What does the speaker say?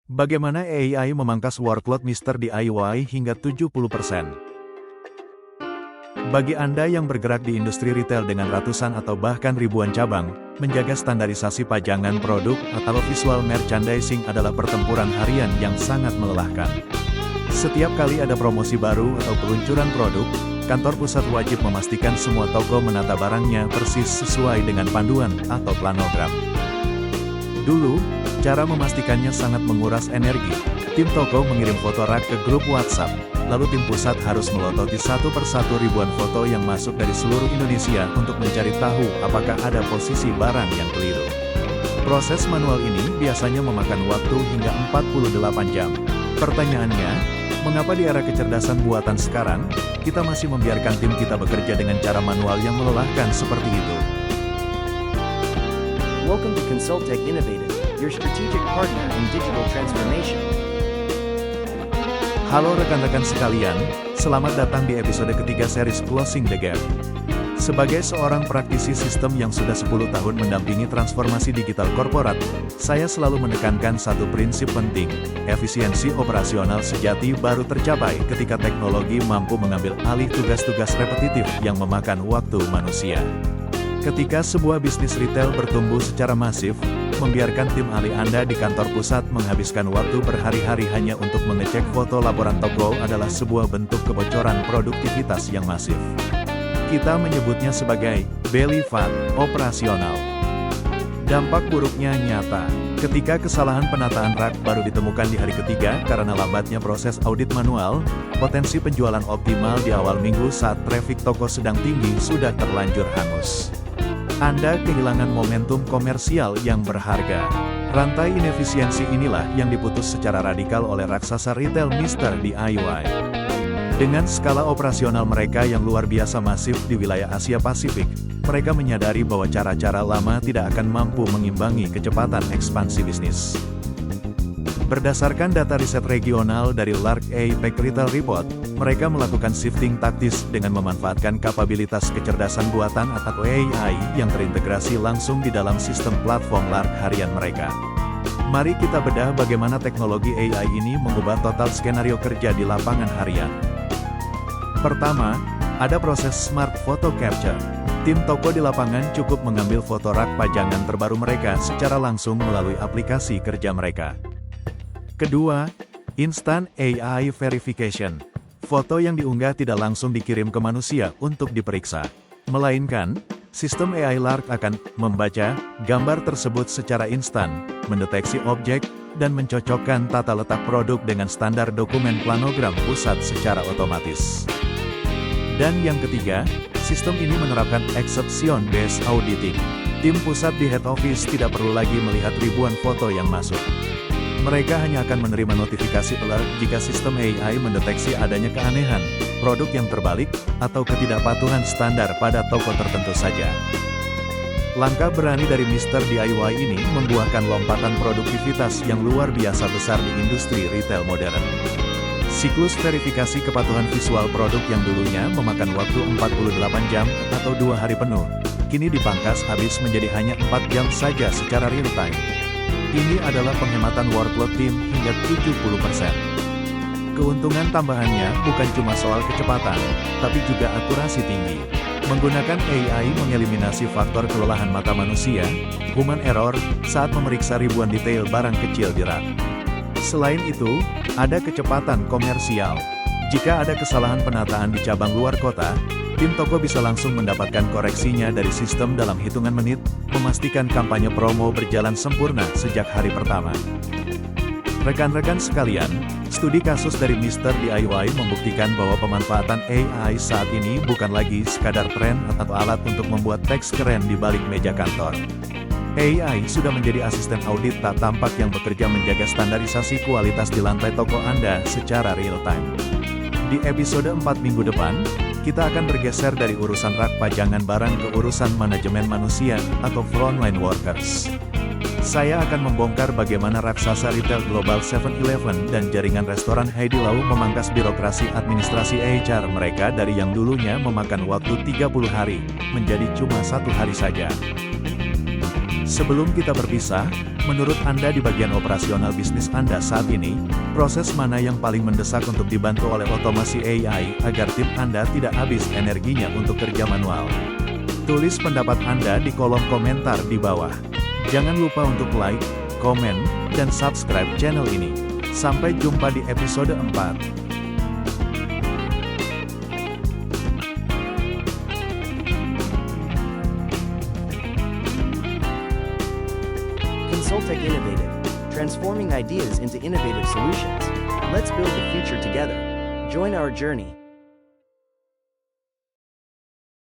Bagaimana AI memangkas workload Mister DIY hingga 70%? Bagi Anda yang bergerak di industri retail dengan ratusan atau bahkan ribuan cabang, menjaga standarisasi pajangan produk atau visual merchandising adalah pertempuran harian yang sangat melelahkan. Setiap kali ada promosi baru atau peluncuran produk, kantor pusat wajib memastikan semua toko menata barangnya persis sesuai dengan panduan atau planogram. Dulu, cara memastikannya sangat menguras energi. Tim toko mengirim foto rak ke grup WhatsApp, lalu tim pusat harus melototi satu persatu ribuan foto yang masuk dari seluruh Indonesia untuk mencari tahu apakah ada posisi barang yang keliru. Proses manual ini biasanya memakan waktu hingga 48 jam. Pertanyaannya, mengapa di era kecerdasan buatan sekarang, kita masih membiarkan tim kita bekerja dengan cara manual yang melelahkan seperti itu? Welcome to Consultech Innovative, your strategic partner in digital transformation. Halo rekan-rekan sekalian, selamat datang di episode ketiga series Closing the Gap. Sebagai seorang praktisi sistem yang sudah 10 tahun mendampingi transformasi digital korporat, saya selalu menekankan satu prinsip penting, efisiensi operasional sejati baru tercapai ketika teknologi mampu mengambil alih tugas-tugas repetitif yang memakan waktu manusia. Ketika sebuah bisnis retail bertumbuh secara masif, membiarkan tim ahli Anda di kantor pusat menghabiskan waktu berhari-hari hanya untuk mengecek foto laporan toko adalah sebuah bentuk kebocoran produktivitas yang masif. Kita menyebutnya sebagai belly fat operasional. Dampak buruknya nyata. Ketika kesalahan penataan rak baru ditemukan di hari ketiga karena lambatnya proses audit manual, potensi penjualan optimal di awal minggu saat traffic toko sedang tinggi sudah terlanjur hangus. Anda kehilangan momentum komersial yang berharga. Rantai inefisiensi inilah yang diputus secara radikal oleh raksasa retail Mister DIY. Dengan skala operasional mereka yang luar biasa masif di wilayah Asia Pasifik, mereka menyadari bahwa cara-cara lama tidak akan mampu mengimbangi kecepatan ekspansi bisnis. Berdasarkan data riset regional dari Lark APAC Retail Report, mereka melakukan shifting taktis dengan memanfaatkan kapabilitas kecerdasan buatan atau AI yang terintegrasi langsung di dalam sistem platform Lark harian mereka. Mari kita bedah bagaimana teknologi AI ini mengubah total skenario kerja di lapangan harian. Pertama, ada proses Smart Photo Capture. Tim toko di lapangan cukup mengambil foto rak pajangan terbaru mereka secara langsung melalui aplikasi kerja mereka. Kedua, Instant AI Verification. Foto yang diunggah tidak langsung dikirim ke manusia untuk diperiksa. Melainkan, sistem AI Lark akan membaca gambar tersebut secara instan, mendeteksi objek, dan mencocokkan tata letak produk dengan standar dokumen planogram pusat secara otomatis. Dan yang ketiga, sistem ini menerapkan exception-based auditing. Tim pusat di head office tidak perlu lagi melihat ribuan foto yang masuk. Mereka hanya akan menerima notifikasi alert jika sistem AI mendeteksi adanya keanehan, produk yang terbalik, atau ketidakpatuhan standar pada toko tertentu saja. Langkah berani dari Mister DIY ini membuahkan lompatan produktivitas yang luar biasa besar di industri retail modern. Siklus verifikasi kepatuhan visual produk yang dulunya memakan waktu 48 jam atau 2 hari penuh, kini dipangkas habis menjadi hanya 4 jam saja secara real time. Ini adalah penghematan workload tim hingga 70%. Keuntungan tambahannya bukan cuma soal kecepatan, tapi juga akurasi tinggi. Menggunakan AI mengeliminasi faktor kelelahan mata manusia, human error, saat memeriksa ribuan detail barang kecil di rak. Selain itu, ada kecepatan komersial. Jika ada kesalahan penataan di cabang luar kota, tim toko bisa langsung mendapatkan koreksinya dari sistem dalam hitungan menit, memastikan kampanye promo berjalan sempurna sejak hari pertama. Rekan-rekan sekalian, studi kasus dari Mister DIY membuktikan bahwa pemanfaatan AI saat ini bukan lagi sekadar tren atau alat untuk membuat teks keren di balik meja kantor. AI sudah menjadi asisten audit tak tampak yang bekerja menjaga standarisasi kualitas di lantai toko Anda secara real time. Di episode 4 minggu depan, kita akan bergeser dari urusan rak pajangan barang ke urusan manajemen manusia atau frontline workers. Saya akan membongkar bagaimana raksasa retail global 7-Eleven dan jaringan restoran Haidilau memangkas birokrasi administrasi HR mereka dari yang dulunya memakan waktu 30 hari, menjadi cuma 1 hari saja. Sebelum kita berpisah, menurut Anda di bagian operasional bisnis Anda saat ini, proses mana yang paling mendesak untuk dibantu oleh otomasi AI agar tim Anda tidak habis energinya untuk kerja manual? Tulis pendapat Anda di kolom komentar di bawah. Jangan lupa untuk like, komen, dan subscribe channel ini. Sampai jumpa di episode 4. Consultech Innovative, transforming ideas into innovative solutions. Let's build the future together. Join our journey.